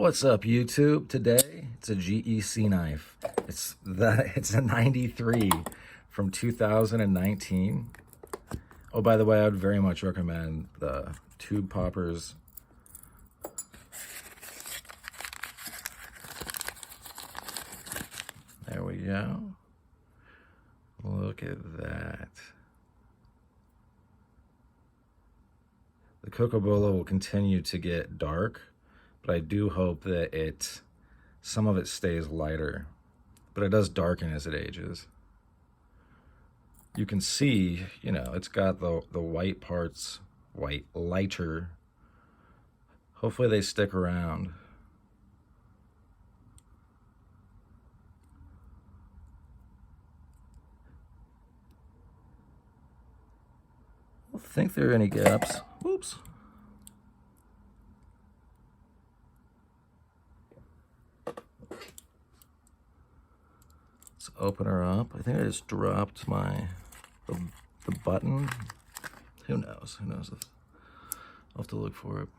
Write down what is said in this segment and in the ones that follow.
What's up, YouTube? Today it's a GEC knife. It's a 93 from 2019. Oh, by the way, I would very much recommend the tube poppers. There we go. Look at that. The Cocobolo will continue to get dark, but I do hope that some of it stays lighter, but it does darken as it ages. You can see, it's got the white parts, lighter. Hopefully they stick around. I don't think there are any gaps. Oops. Let's open her up. I think I just dropped the button. Who knows? Who knows? I'll have to look for it.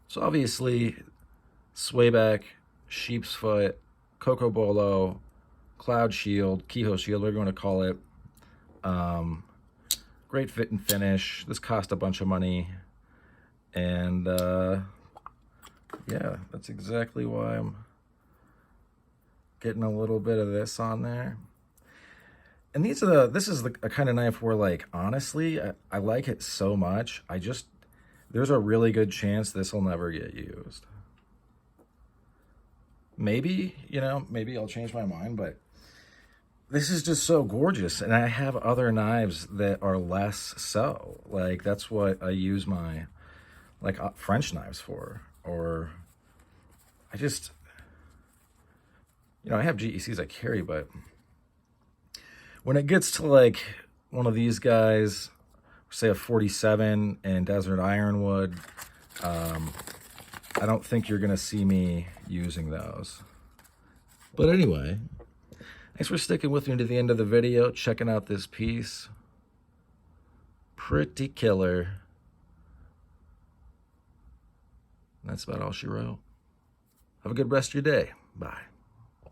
So obviously, swayback, sheep's foot, Cocobolo, cloud shield, keyhole shield, whatever you want to call it. Great fit and finish. This cost a bunch of money. And yeah, that's exactly why I'm getting a little bit of this on there. And this is a kind of knife where, like, honestly, I like it so much. There's a really good chance this will never get used. Maybe, maybe I'll change my mind, but this is just so gorgeous. And I have other knives that are less so. Like, that's what I use my, French knives for. Or I have GECs I carry, but when it gets to, like, one of these guys, say a 47 and Desert Ironwood, I don't think you're going to see me using those. But anyway, thanks for sticking with me to the end of the video, checking out this piece. Pretty killer. That's about all she wrote. Have a good rest of your day. Bye.